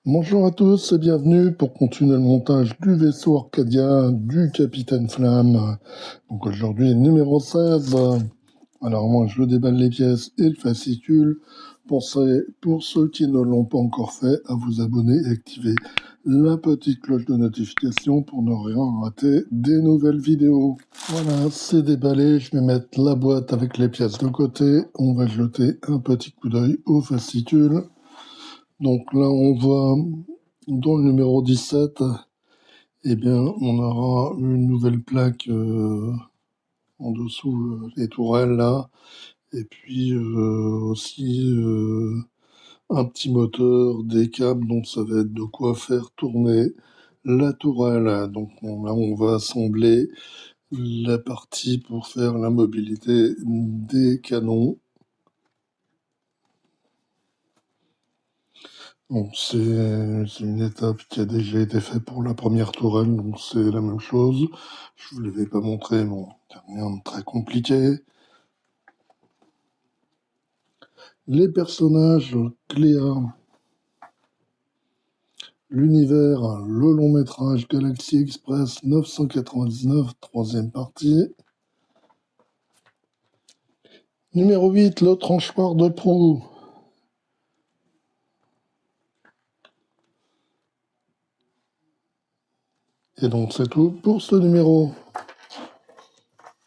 Bonjour à tous et bienvenue pour continuer le montage du vaisseau Arcadia du Capitaine Flamme. Donc aujourd'hui, numéro 16. Alors moi, je déballe les pièces et le fascicule. Pour ceux qui ne l'ont pas encore fait, à vous abonner et activer la petite cloche de notification pour ne rien rater des nouvelles vidéos. Voilà, c'est déballé. Je vais mettre la boîte avec les pièces de côté. On va jeter un petit coup d'œil au fascicule. Donc là, on voit dans le numéro 17, eh bien, on aura une nouvelle plaque en dessous les tourelles là, et puis aussi un petit moteur, des câbles, donc ça va être de quoi faire tourner la tourelle. Donc là, on va assembler la partie pour faire la mobilité des canons. Donc c'est une étape qui a déjà été faite pour la première tourelle, donc c'est la même chose. Je vous l'avais pas montré, bon, rien de très compliqué. Les personnages, Cléa, l'univers, le long métrage Galaxy Express 999, troisième partie. Numéro 8, le transport de proue. Et donc c'est tout pour ce numéro.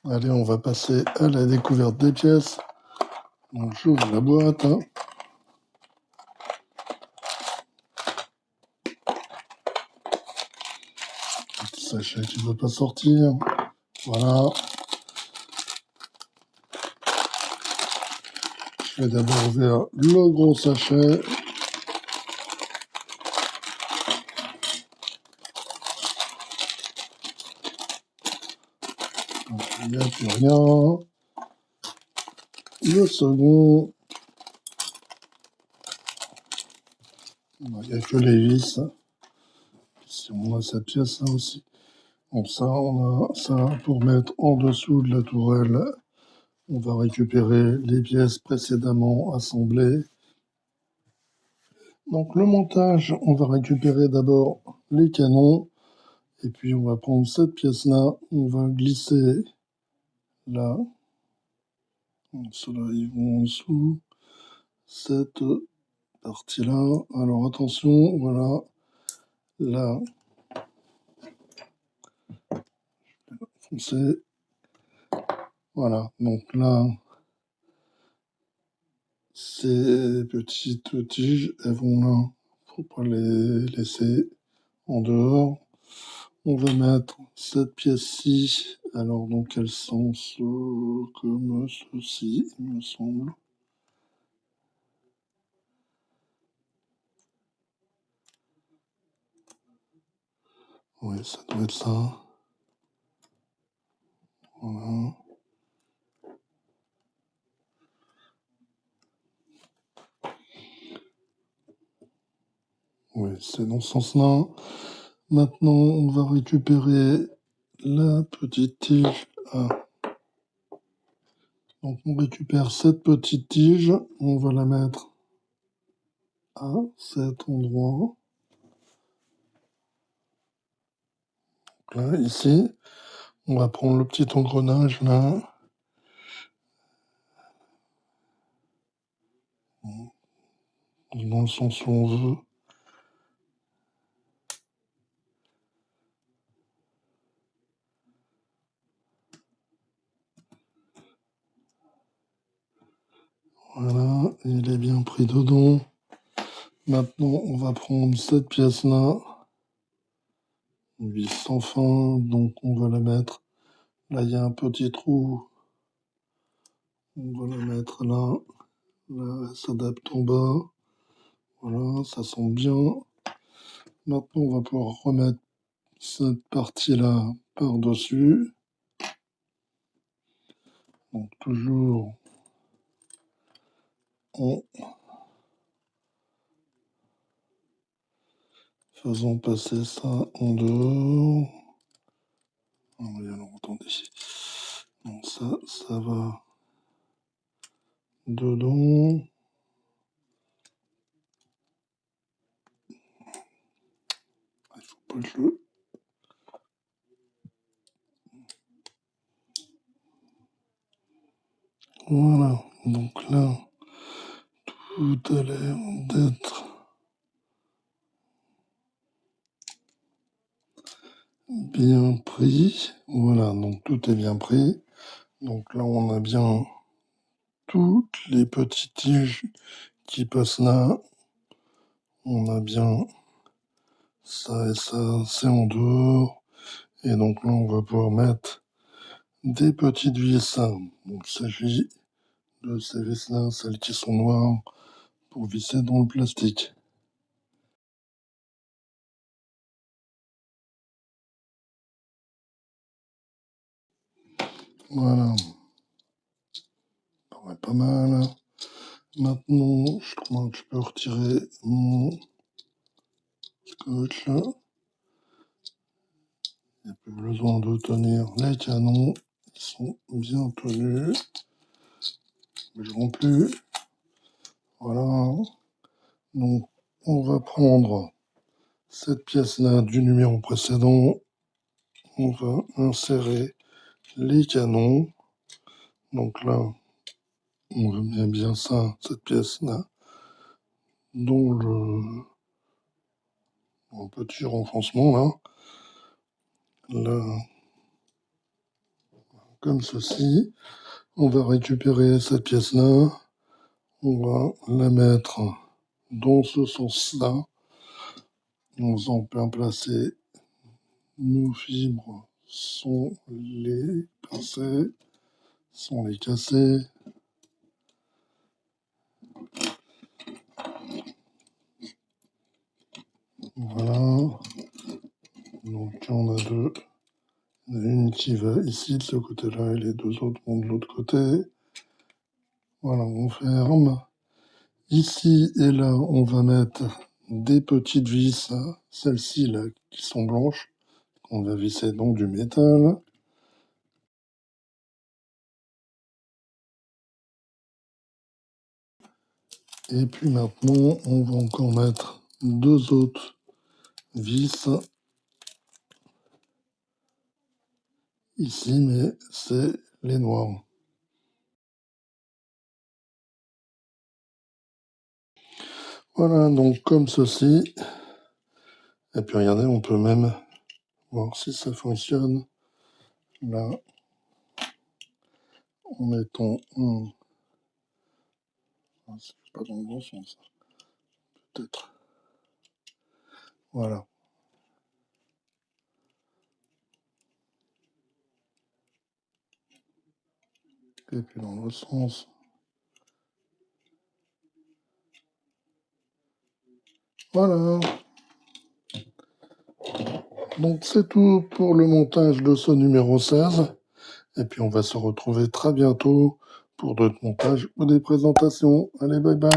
Allez, on va passer à la découverte des pièces. Donc j'ouvre la boîte. Petit sachet qui ne veut pas sortir. Voilà. Je vais d'abord ouvrir le gros sachet. Il n'y a plus rien. Le second. Il n'y a que les vis. Si on a cette pièce là aussi. Donc ça, on a ça pour mettre en dessous de la tourelle. On va récupérer les pièces précédemment assemblées. Donc le montage, on va récupérer d'abord les canons. Et puis on va prendre cette pièce-là. On va glisser là. Ceux-là, ils vont en dessous. Cette partie-là. Alors attention, voilà. Là, foncé. Voilà. Donc là, ces petites tiges, elles vont là. Faut pas les laisser en dehors. On va mettre cette pièce-ci. Alors donc elles sont comme ceci, il me semble. Oui, ça doit être ça. Voilà. Oui, c'est dans ce sens-là. Maintenant, on va récupérer la petite tige. Ah. Donc, on récupère cette petite tige. On va la mettre à cet endroit. Donc là, ici. On va prendre le petit engrenage là. Dans le sens où on veut. Voilà, il est bien pris dedans. Maintenant, on va prendre cette pièce-là. Vis sans fin, donc on va la mettre. Là, il y a un petit trou. On va la mettre là. Là, elle s'adapte en bas. Voilà, ça sent bien. Maintenant, on va pouvoir remettre cette partie-là par-dessus. Donc, toujours en faisant passer ça en dehors. Ah oui, alors attendez. Donc ça va dedans. Push-le. Voilà, donc là, tout a l'air d'être bien pris. Voilà, donc tout est bien pris. Donc là, on a bien toutes les petites tiges qui passent là. On a bien ça et ça, c'est en dehors. Et donc là, on va pouvoir mettre des petites vis. Donc il s'agit de ces vis-là, celles qui sont noires, pour visser dans le plastique. Voilà. Pas mal. Maintenant, je crois que je peux retirer mon scotch là. Il n'y a plus besoin de tenir les canons. Ils sont bien tenus. Ils ne bougeront plus. Voilà. Donc, on va prendre cette pièce-là du numéro précédent. On va insérer les canons. Donc là, on met bien ça, cette pièce-là, dans le petit renfoncement là. Là, comme ceci. On va récupérer cette pièce-là. On va la mettre dans ce sens-là. En faisant bien placer nos fibres sans les pincer, sans les casser. Voilà. Donc on a deux. Il y en a une qui va ici de ce côté-là et les deux autres vont de l'autre côté. Voilà, on ferme. Ici et là, on va mettre des petites vis, celles-ci là qui sont blanches. On va visser dans du métal. Et puis maintenant, on va encore mettre deux autres vis ici, mais c'est les noirs. Voilà, donc comme ceci. Et puis regardez, on peut même voir si ça fonctionne. Là, en mettant un... Ah, c'est pas dans le bon sens. Peut-être. Voilà. Et puis dans l'autre sens. Voilà. Donc c'est tout pour le montage de ce numéro 16. Et puis on va se retrouver très bientôt pour d'autres montages ou des présentations. Allez, bye bye.